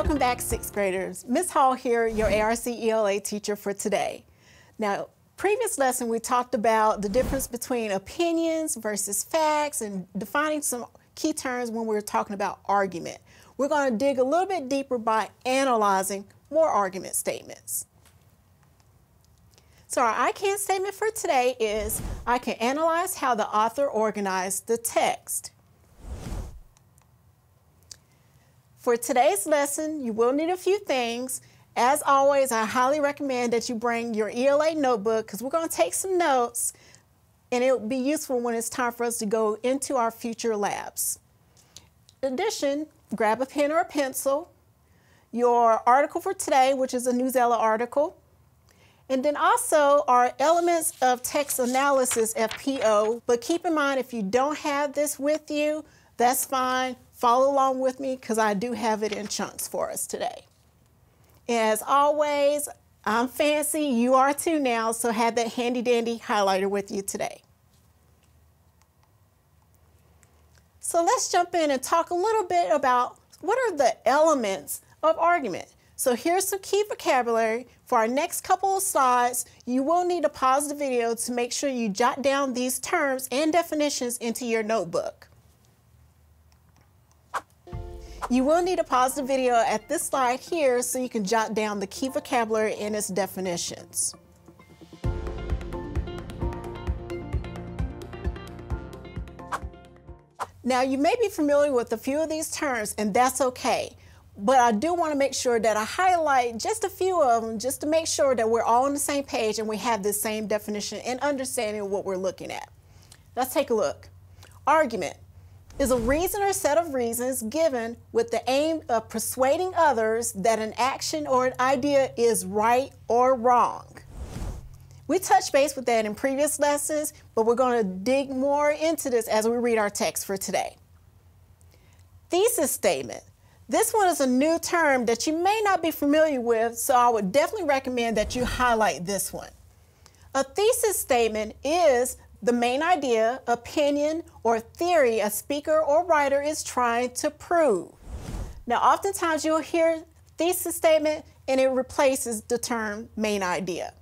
Welcome back, sixth graders. Ms. Hall here, your ARC ELA teacher for today. Now, previous lesson we talked about the difference between opinions versus facts and defining some key terms when we're talking about argument. We're going to dig a little bit deeper by analyzing more argument statements. So our I can statement for today is, I can analyze how the author organized the text. For today's lesson, you will need a few things. As always, I highly recommend that you bring your ELA notebook because we're going to take some notes and it will be useful when it's time for us to go into our future labs. In addition, grab a pen or a pencil, your article for today, which is a Newsela article, and then also our Elements of Text Analysis FPO. But keep in mind, if you don't have this with you, that's fine. Follow along with me because I do have it in chunks for us today. As always, I'm fancy, you are too now, so have that handy dandy highlighter with you today. So let's jump in and talk a little bit about what are the elements of argument. So here's some key vocabulary. For our next couple of slides, you will need to pause the video to make sure you jot down these terms and definitions into your notebook. You will need to pause the video at this slide here so you can jot down the key vocabulary and its definitions. Now, you may be familiar with a few of these terms, and that's okay. But I do want to make sure that I highlight just a few of them just to make sure that we're all on the same page and we have the same definition and understanding of what we're looking at. Let's take a look. Argument is a reason or set of reasons given with the aim of persuading others that an action or an idea is right or wrong. We touched base with that in previous lessons, but we're going to dig more into this as we read our text for today. Thesis statement. This one is a new term that you may not be familiar with, so I would definitely recommend that you highlight this one. A thesis statement is the main idea, opinion, or theory a speaker or writer is trying to prove. Now, oftentimes you'll hear thesis statement and it replaces the term main idea.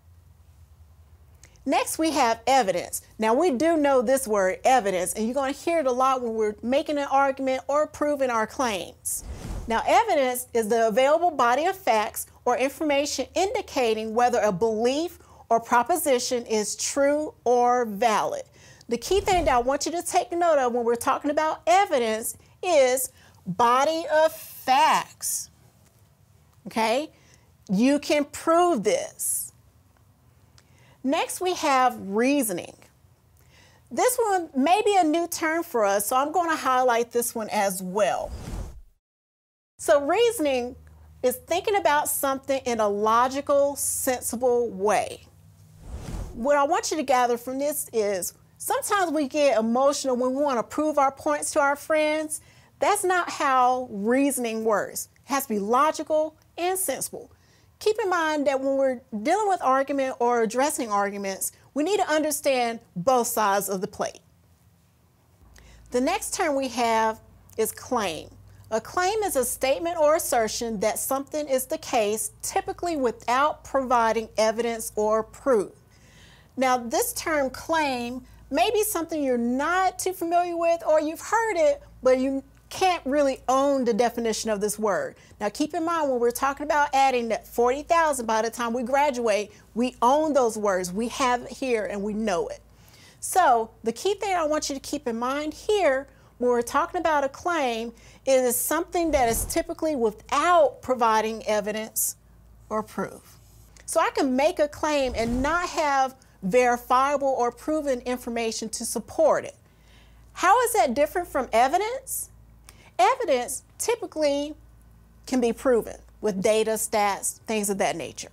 Next, we have evidence. Now, we do know this word, evidence, and you're going to hear it a lot when we're making an argument or proving our claims. Now, evidence is the available body of facts or information indicating whether a belief or proposition is true or valid. The key thing that I want you to take note of when we're talking about evidence is body of facts. Okay? You can prove this. Next, we have reasoning. This one may be a new term for us, so I'm going to highlight this one as well. So reasoning is thinking about something in a logical, sensible way. What I want you to gather from this is sometimes we get emotional when we want to prove our points to our friends. That's not how reasoning works. It has to be logical and sensible. Keep in mind that when we're dealing with argument or addressing arguments, we need to understand both sides of the plate. The next term we have is claim. A claim is a statement or assertion that something is the case, typically without providing evidence or proof. Now, this term claim may be something you're not too familiar with, or you've heard it, but you can't really own the definition of this word. Now, keep in mind when we're talking about adding that 40,000 by the time we graduate, we own those words. We have it here and we know it. So the key thing I want you to keep in mind here when we're talking about a claim is something that is typically without providing evidence or proof. So I can make a claim and not have verifiable or proven information to support it. How is that different from evidence? Evidence typically can be proven with data, stats, things of that nature.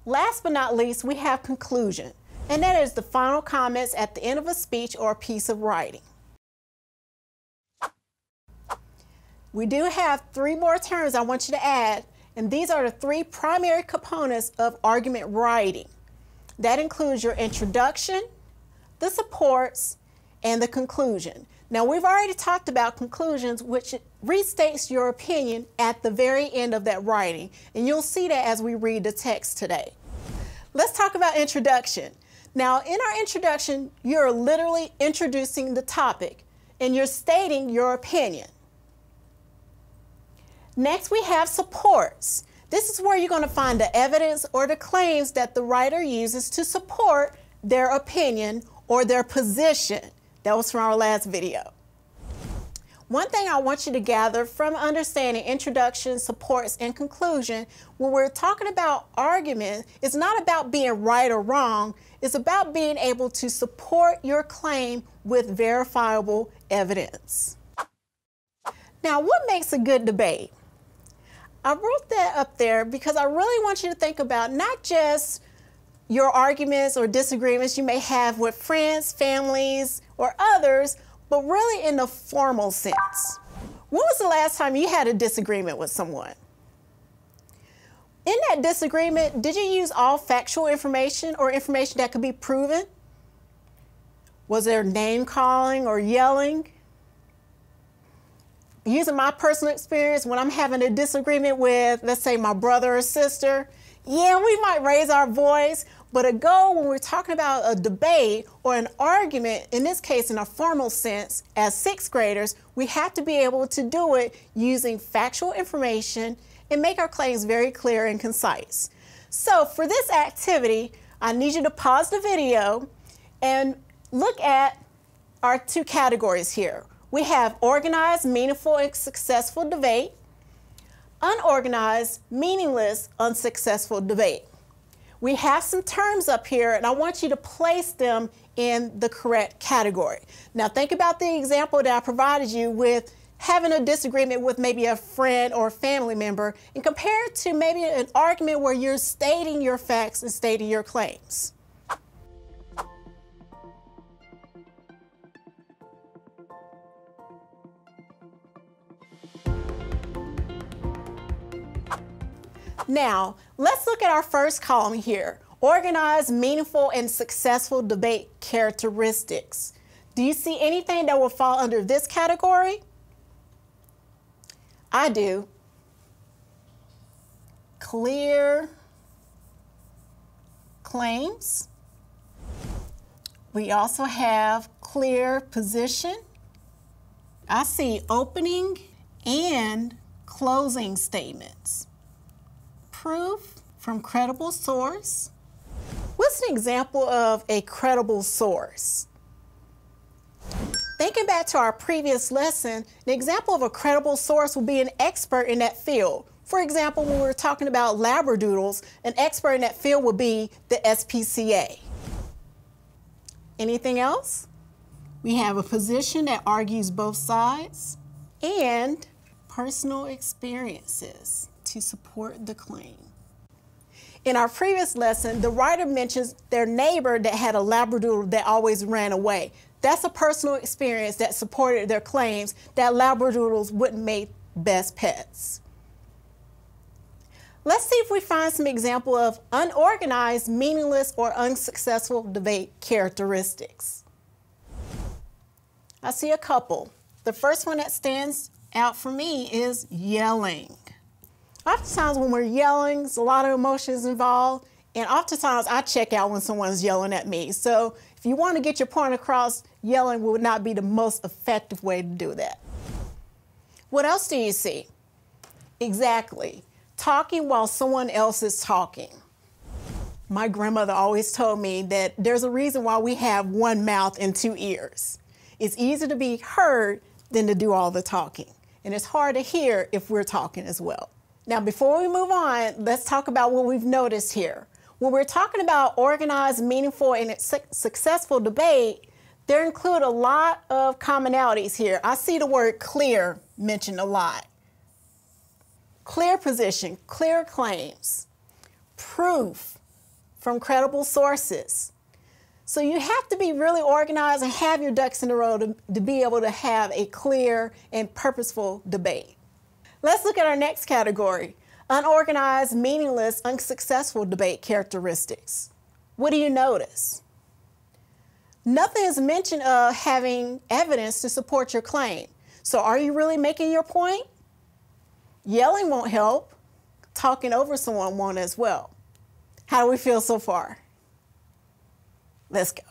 Last but not least, we have conclusion, and that is the final comments at the end of a speech or a piece of writing. We do have three more terms I want you to add, and these are the three primary components of argument writing. That includes your introduction, the supports, and the conclusion. Now, we've already talked about conclusions, which restates your opinion at the very end of that writing, and you'll see that as we read the text today. Let's talk about introduction. Now, in our introduction, you're literally introducing the topic, and you're stating your opinion. Next, we have supports. This is where you're going to find the evidence or the claims that the writer uses to support their opinion or their position. That was from our last video. One thing I want you to gather from understanding introduction, supports, and conclusion, when we're talking about argument, it's not about being right or wrong. It's about being able to support your claim with verifiable evidence. Now, what makes a good debate? I wrote that up there because I really want you to think about not just your arguments or disagreements you may have with friends, families, or others, but really in the formal sense. When was the last time you had a disagreement with someone? In that disagreement, did you use all factual information or information that could be proven? Was there name calling or yelling? Using my personal experience, when I'm having a disagreement with, let's say, my brother or sister, yeah, we might raise our voice, but a goal when we're talking about a debate or an argument, in this case in a formal sense, as sixth graders, we have to be able to do it using factual information and make our claims very clear and concise. So for this activity, I need you to pause the video and look at our two categories here. We have organized, meaningful, and successful debate, unorganized, meaningless, unsuccessful debate. We have some terms up here, and I want you to place them in the correct category. Now think about the example that I provided you with having a disagreement with maybe a friend or a family member, and compare it to maybe an argument where you're stating your facts and stating your claims. Now, let's look at our first column here. Organized, meaningful, and successful debate characteristics. Do you see anything that will fall under this category? I do. Clear claims. We also have clear position. I see opening and closing statements. Proof from credible source. What's an example of a credible source? Thinking back to our previous lesson, an example of a credible source will be an expert in that field. For example, when we were talking about labradoodles, an expert in that field would be the SPCA. Anything else? We have a position that argues both sides and personal experiences to support the claim. In our previous lesson, the writer mentions their neighbor that had a labradoodle that always ran away. That's a personal experience that supported their claims that labradoodles wouldn't make best pets. Let's see if we find some example of unorganized, meaningless, or unsuccessful debate characteristics. I see a couple. The first one that stands out for me is yelling. Oftentimes when we're yelling, there's a lot of emotions involved, and oftentimes I check out when someone's yelling at me. So if you want to get your point across, yelling would not be the most effective way to do that. What else do you see? Exactly. Talking while someone else is talking. My grandmother always told me that there's a reason why we have one mouth and two ears. It's easier to be heard than to do all the talking. And it's hard to hear if we're talking as well. Now, before we move on, let's talk about what we've noticed here. When we're talking about organized, meaningful, and successful debate, there include a lot of commonalities here. I see the word clear mentioned a lot. Clear position, clear claims, proof from credible sources. So you have to be really organized and have your ducks in a row to be able to have a clear and purposeful debate. Let's look at our next category, unorganized, meaningless, unsuccessful debate characteristics. What do you notice? Nothing is mentioned of having evidence to support your claim. So are you really making your point? Yelling won't help. Talking over someone won't as well. How do we feel so far? Let's go.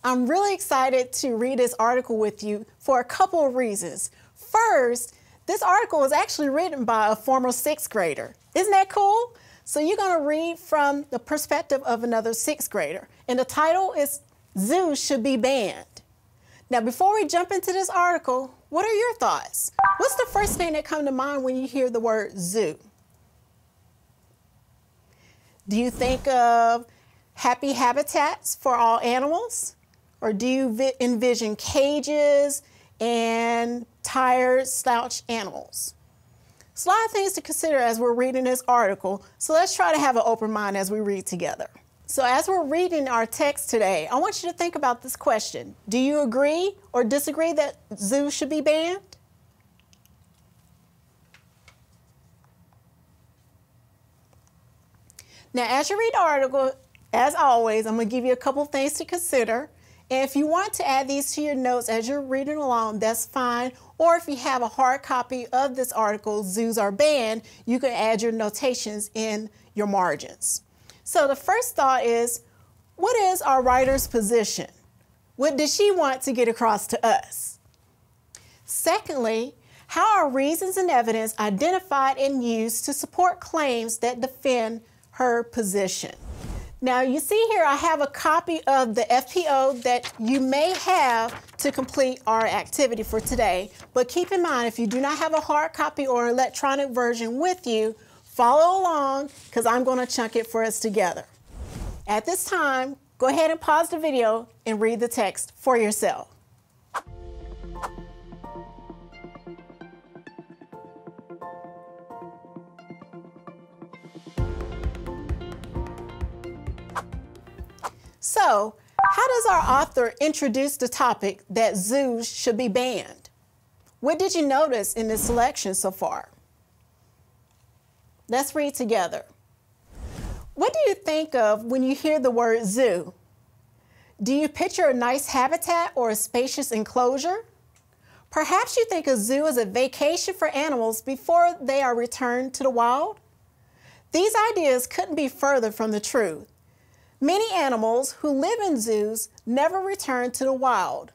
I'm really excited to read this article with you for a couple of reasons. First, this article was actually written by a former sixth grader. Isn't that cool? So you're going to read from the perspective of another sixth grader. And the title is Zoos Should Be Banned. Now, before we jump into this article, what are your thoughts? What's the first thing that comes to mind when you hear the word zoo? Do you think of happy habitats for all animals? Or do you envision cages and tired, slouched animals? It's a lot of things to consider as we're reading this article, so let's try to have an open mind as we read together. So as we're reading our text today, I want you to think about this question. Do you agree or disagree that zoos should be banned? Now, as you read the article, as always, I'm going to give you a couple things to consider. And if you want to add these to your notes as you're reading along, that's fine. Or if you have a hard copy of this article, Zoos Are Banned, you can add your notations in your margins. So the first thought is, what is our writer's position? What does she want to get across to us? Secondly, how are reasons and evidence identified and used to support claims that defend her position? Now you see here I have a copy of the FPO that you may have to complete our activity for today, but keep in mind if you do not have a hard copy or electronic version with you, follow along because I'm going to chunk it for us together. At this time, go ahead and pause the video and read the text for yourself. So, how does our author introduce the topic that zoos should be banned? What did you notice in this selection so far? Let's read together. What do you think of when you hear the word zoo? Do you picture a nice habitat or a spacious enclosure? Perhaps you think a zoo is a vacation for animals before they are returned to the wild? These ideas couldn't be further from the truth. Many animals who live in zoos never return to the wild.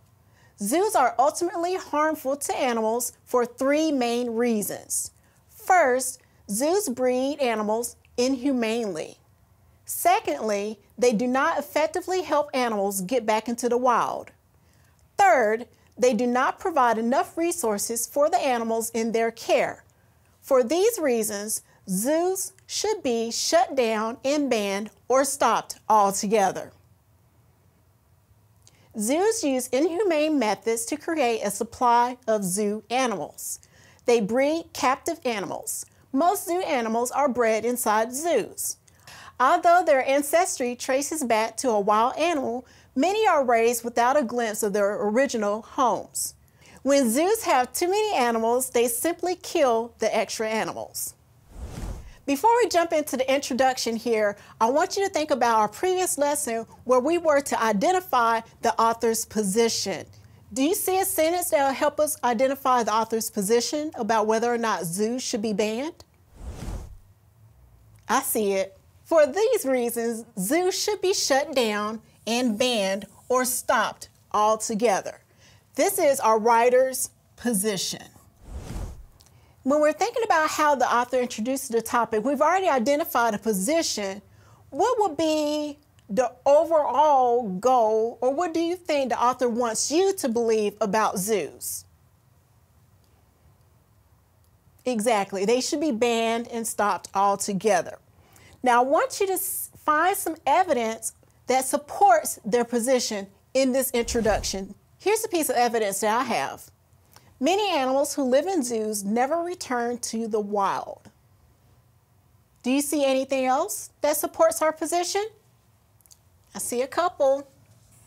Zoos are ultimately harmful to animals for three main reasons. First, zoos breed animals inhumanely. Secondly, they do not effectively help animals get back into the wild. Third, they do not provide enough resources for the animals in their care. For these reasons, zoos should be shut down and banned or stopped altogether. Zoos use inhumane methods to create a supply of zoo animals. They breed captive animals. Most zoo animals are bred inside zoos. Although their ancestry traces back to a wild animal, many are raised without a glimpse of their original homes. When zoos have too many animals, they simply kill the extra animals. Before we jump into the introduction here, I want you to think about our previous lesson where we were to identify the author's position. Do you see a sentence that will help us identify the author's position about whether or not zoos should be banned? I see it. For these reasons, zoos should be shut down and banned or stopped altogether. This is our writer's position. When we're thinking about how the author introduces the topic, we've already identified a position. What would be the overall goal, or what do you think the author wants you to believe about zoos? Exactly, they should be banned and stopped altogether. Now, I want you to find some evidence that supports their position in this introduction. Here's a piece of evidence that I have. Many animals who live in zoos never return to the wild. Do you see anything else that supports our position? I see a couple.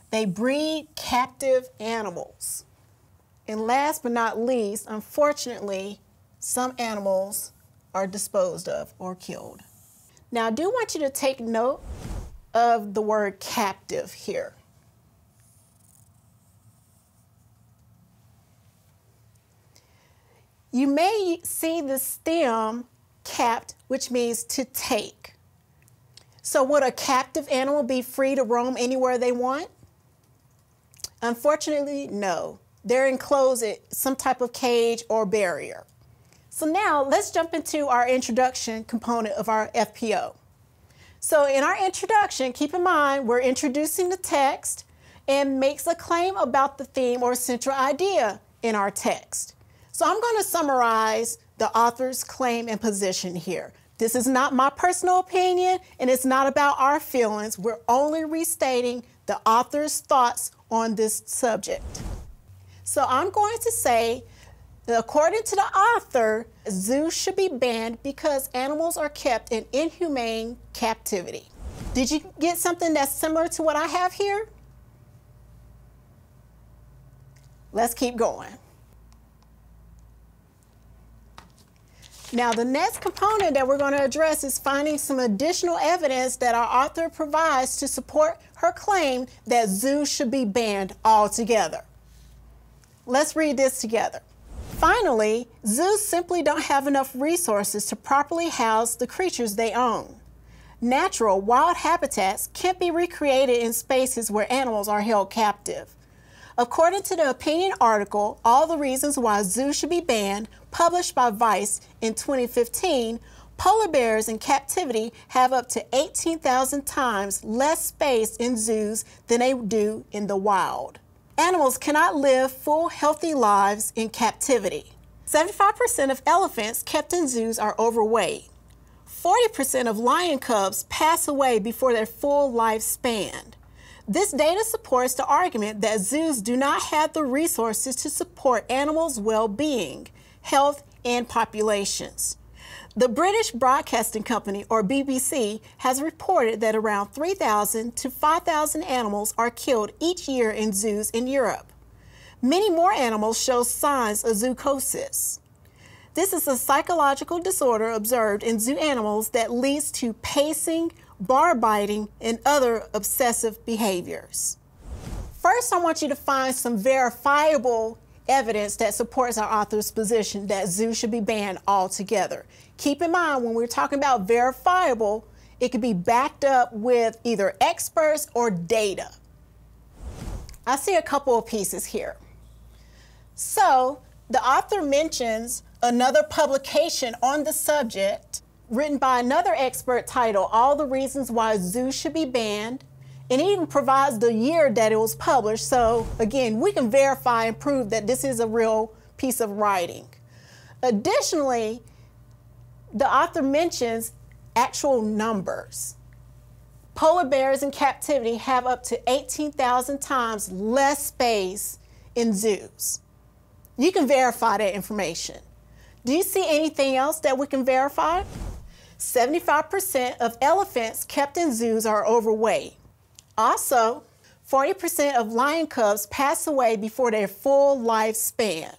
They breed captive animals. And last but not least, unfortunately, some animals are disposed of or killed. Now, I do want you to take note of the word captive here. You may see the stem capped, which means to take. So would a captive animal be free to roam anywhere they want? Unfortunately, no. They're enclosed in some type of cage or barrier. So now let's jump into our introduction component of our FPO. So in our introduction, keep in mind we're introducing the text and makes a claim about the theme or central idea in our text. So I'm going to summarize the author's claim and position here. This is not my personal opinion, and it's not about our feelings. We're only restating the author's thoughts on this subject. So I'm going to say that according to the author, zoos should be banned because animals are kept in inhumane captivity. Did you get something that's similar to what I have here? Let's keep going. Now, the next component that we're going to address is finding some additional evidence that our author provides to support her claim that zoos should be banned altogether. Let's read this together. Finally, zoos simply don't have enough resources to properly house the creatures they own. Natural wild habitats can't be recreated in spaces where animals are held captive. According to the opinion article, All the Reasons Why Zoos Should Be Banned, published by Vice in 2015, polar bears in captivity have up to 18,000 times less space in zoos than they do in the wild. Animals cannot live full, healthy lives in captivity. 75% of elephants kept in zoos are overweight. 40% of lion cubs pass away before their full lifespan. This data supports the argument that zoos do not have the resources to support animals' well-being, health, and populations. The British Broadcasting Company, or BBC, has reported that around 3,000 to 5,000 animals are killed each year in zoos in Europe. Many more animals show signs of zoochosis. This is a psychological disorder observed in zoo animals that leads to pacing, bar biting, and other obsessive behaviors. First, I want you to find some verifiable evidence that supports our author's position that zoos should be banned altogether. Keep in mind, when we're talking about verifiable, it could be backed up with either experts or data. I see a couple of pieces here. So, the author mentions another publication on the subject written by another expert titled All the Reasons Why Zoos Should Be Banned, and it even provides the year that it was published. So again, we can verify and prove that this is a real piece of writing. Additionally, the author mentions actual numbers. Polar bears in captivity have up to 18,000 times less space in zoos. You can verify that information. Do you see anything else that we can verify? 75% of elephants kept in zoos are overweight. Also, 40% of lion cubs pass away before their full lifespan.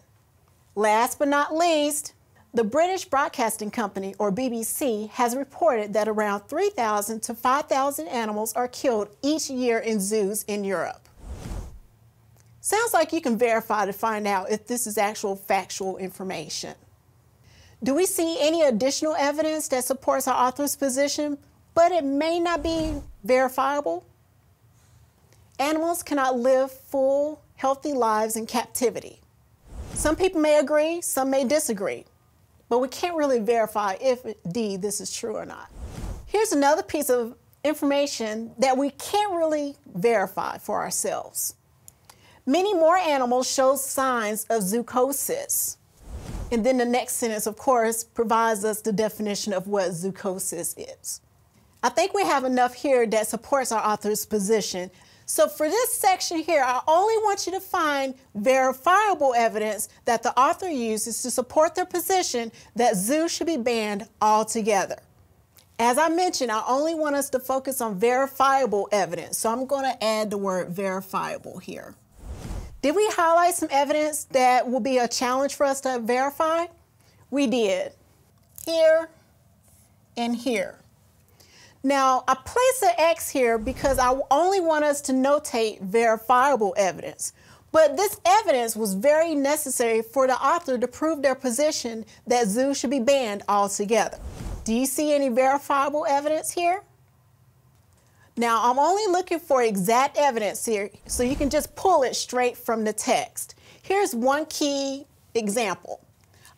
Last but not least, the British Broadcasting Company, or BBC, has reported that around 3,000 to 5,000 animals are killed each year in zoos in Europe. Sounds like you can verify to find out if this is actual factual information. Do we see any additional evidence that supports our author's position, but it may not be verifiable? Animals cannot live full, healthy lives in captivity. Some people may agree, some may disagree, but we can't really verify if indeed this is true or not. Here's another piece of information that we can't really verify for ourselves. Many more animals show signs of zoochosis. And then the next sentence, of course, provides us the definition of what zoochosis is. I think we have enough here that supports our author's position. So for this section here, I only want you to find verifiable evidence that the author uses to support their position that zoos should be banned altogether. As I mentioned, I only want us to focus on verifiable evidence, so I'm going to add the word verifiable here. Did we highlight some evidence that will be a challenge for us to verify? We did. Here and here. Now, I place an X here because I only want us to notate verifiable evidence. But this evidence was very necessary for the author to prove their position that zoos should be banned altogether. Do you see any verifiable evidence here? Now, I'm only looking for exact evidence here, so you can just pull it straight from the text. Here's one key example.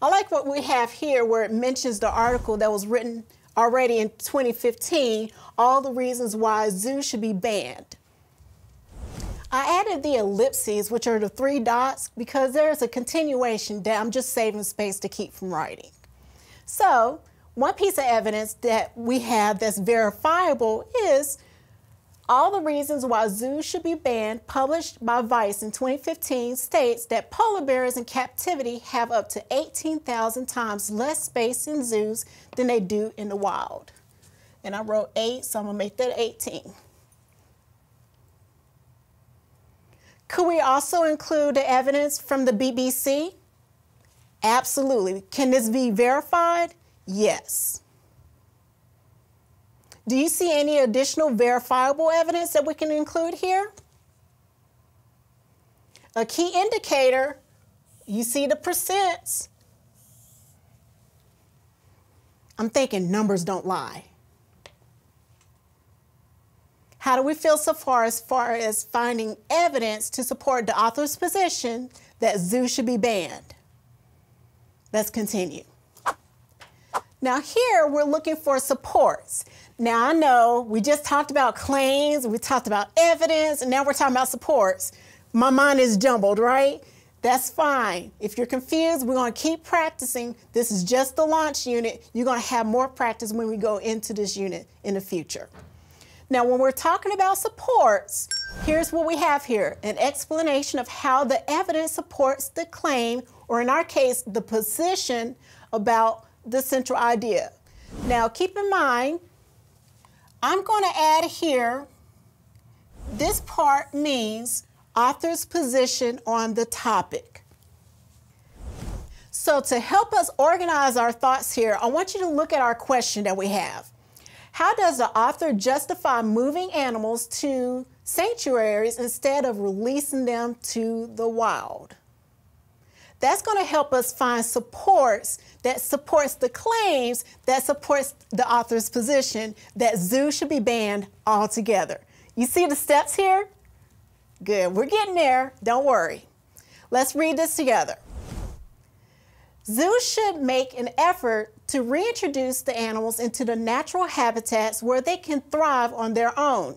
I like what we have here where it mentions the article that was written already in 2015, all the reasons why zoos should be banned. I added the ellipses, which are the 3 dots, because there's a continuation that I'm just saving space to keep from writing. So, one piece of evidence that we have that's verifiable is all the reasons why zoos should be banned, published by Vice in 2015, states that polar bears in captivity have up to 18,000 times less space in zoos than they do in the wild. And I wrote 8, so I'm gonna make that 18. Could we also include the evidence from the BBC? Absolutely. Can this be verified? Yes. Do you see any additional verifiable evidence that we can include here? A key indicator, you see the percents. I'm thinking numbers don't lie. How do we feel so far as finding evidence to support the author's position that zoos should be banned? Let's continue. Now here we're looking for supports. Now I know we just talked about claims, we talked about evidence, and now we're talking about supports. My mind is jumbled, right? That's fine. If you're confused, we're going to keep practicing. This is just the launch unit. You're going to have more practice when we go into this unit in the future. Now, when we're talking about supports, here's what we have here, an explanation of how the evidence supports the claim, or in our case, the position about the central idea. Now, keep in mind, I'm going to add here, this part means author's position on the topic. So to help us organize our thoughts here, I want you to look at our question that we have. How does the author justify moving animals to sanctuaries instead of releasing them to the wild? That's going to help us find supports that supports the claims that supports the author's position that zoos should be banned altogether. You see the steps here? Good, we're getting there, don't worry. Let's read this together. Zoos should make an effort to reintroduce the animals into the natural habitats where they can thrive on their own.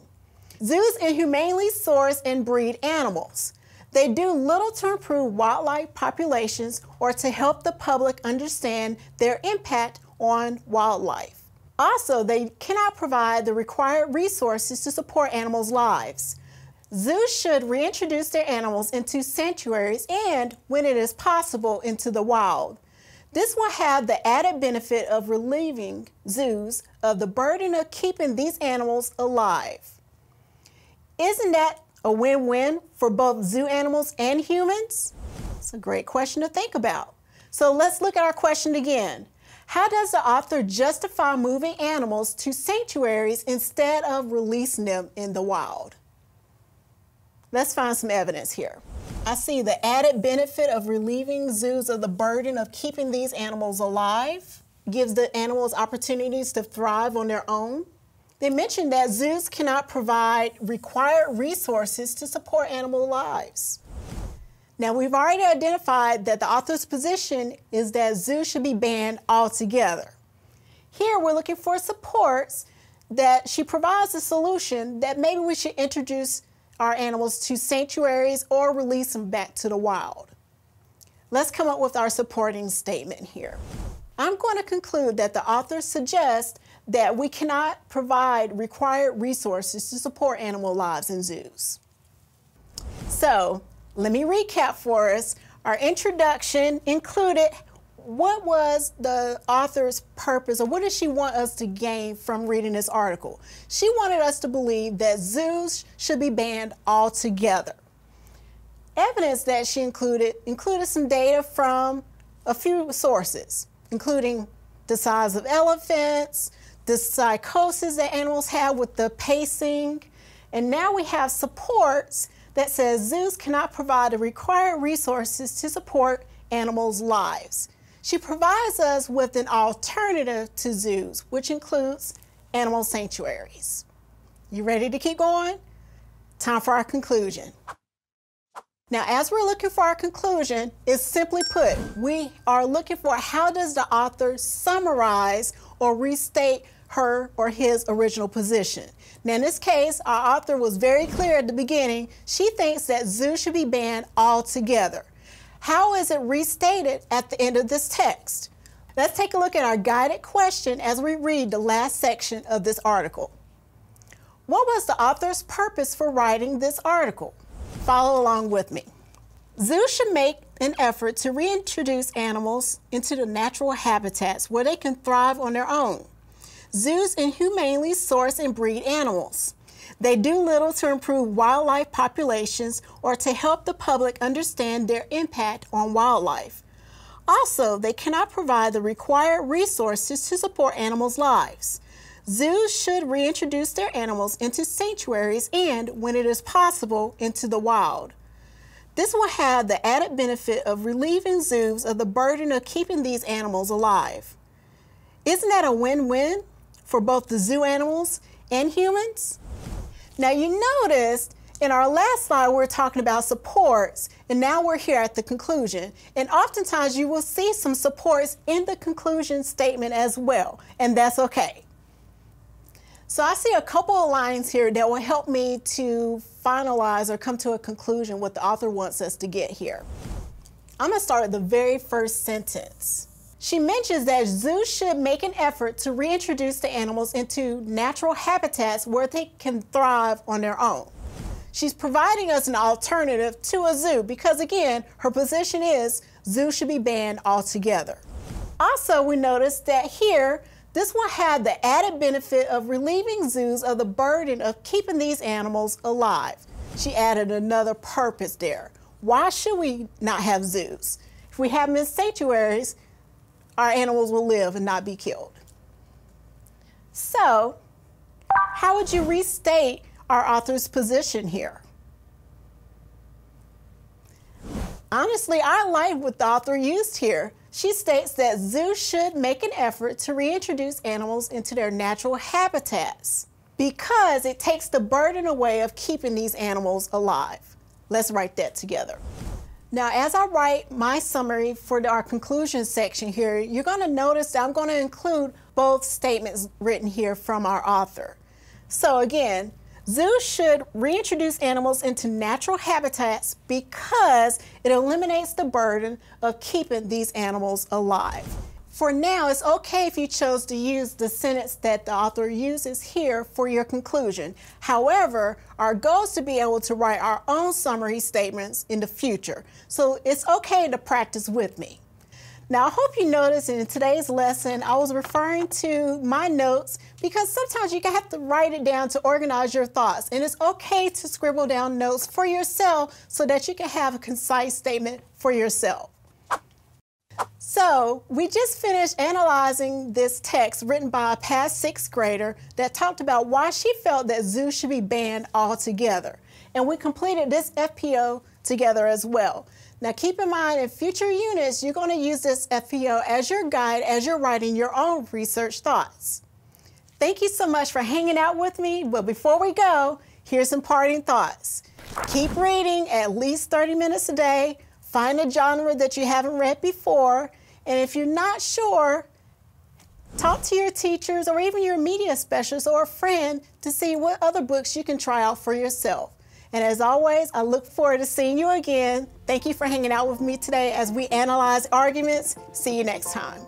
Zoos inhumanely source and breed animals. They do little to improve wildlife populations or to help the public understand their impact on wildlife. Also, they cannot provide the required resources to support animals' lives. Zoos should reintroduce their animals into sanctuaries and, when it is possible, into the wild. This will have the added benefit of relieving zoos of the burden of keeping these animals alive. Isn't that a win-win for both zoo animals and humans? It's a great question to think about. So let's look at our question again. How does the author justify moving animals to sanctuaries instead of releasing them in the wild? Let's find some evidence here. I see the added benefit of relieving zoos of the burden of keeping these animals alive, gives the animals opportunities to thrive on their own. They mentioned that zoos cannot provide required resources to support animal lives. Now, we've already identified that the author's position is that zoos should be banned altogether. Here, we're looking for supports that she provides a solution that maybe we should introduce our animals to sanctuaries or release them back to the wild. Let's come up with our supporting statement here. I'm going to conclude that the author suggests that we cannot provide required resources to support animal lives in zoos. So, let me recap for us. Our introduction included what was the author's purpose, or what did she want us to gain from reading this article? She wanted us to believe that zoos should be banned altogether. Evidence that she included some data from a few sources, including the size of elephants, the psychosis that animals have with the pacing, and now we have supports that says zoos cannot provide the required resources to support animals' lives. She provides us with an alternative to zoos, which includes animal sanctuaries. You ready to keep going? Time for our conclusion. Now, as we're looking for our conclusion, it's simply put, we are looking for how does the author summarize or restate her or his original position. Now, in this case, our author was very clear at the beginning. She thinks that zoos should be banned altogether. How is it restated at the end of this text? Let's take a look at our guided question as we read the last section of this article. What was the author's purpose for writing this article? Follow along with me. Zoos should make an effort to reintroduce animals into the natural habitats where they can thrive on their own. Zoos inhumanely source and breed animals. They do little to improve wildlife populations or to help the public understand their impact on wildlife. Also, they cannot provide the required resources to support animals' lives. Zoos should reintroduce their animals into sanctuaries and, when it is possible, into the wild. This will have the added benefit of relieving zoos of the burden of keeping these animals alive. Isn't that a win-win for both the zoo animals and humans? Now, you noticed in our last slide we were talking about supports, and now we're here at the conclusion. And oftentimes you will see some supports in the conclusion statement as well, and that's okay. So I see a couple of lines here that will help me to finalize or come to a conclusion what the author wants us to get here. I'm going to start at the very first sentence. She mentions that zoos should make an effort to reintroduce the animals into natural habitats where they can thrive on their own. She's providing us an alternative to a zoo because, again, her position is zoos should be banned altogether. Also, we notice that here, this will have the added benefit of relieving zoos of the burden of keeping these animals alive. She added another purpose there. Why should we not have zoos? If we have them in sanctuaries, our animals will live and not be killed. So, how would you restate our author's position here? Honestly, I like what the author used here. She states that zoos should make an effort to reintroduce animals into their natural habitats because it takes the burden away of keeping these animals alive. Let's write that together. Now, as I write my summary for our conclusion section here, you're going to notice that I'm going to include both statements written here from our author. So again, zoos should reintroduce animals into natural habitats because it eliminates the burden of keeping these animals alive. For now, it's okay if you chose to use the sentence that the author uses here for your conclusion. However, our goal is to be able to write our own summary statements in the future. So it's okay to practice with me. Now, I hope you noticed in today's lesson, I was referring to my notes because sometimes you have to write it down to organize your thoughts. And it's okay to scribble down notes for yourself so that you can have a concise statement for yourself. So we just finished analyzing this text written by a past 6th grader that talked about why she felt that zoos should be banned altogether. And we completed this FPO together as well. Now keep in mind in future units, you're going to use this FPO as your guide as you're writing your own research thoughts. Thank you so much for hanging out with me, but before we go, here's some parting thoughts. Keep reading at least 30 minutes a day. Find a genre that you haven't read before, and if you're not sure, talk to your teachers or even your media specialist or a friend to see what other books you can try out for yourself. And as always, I look forward to seeing you again. Thank you for hanging out with me today as we analyze arguments. See you next time.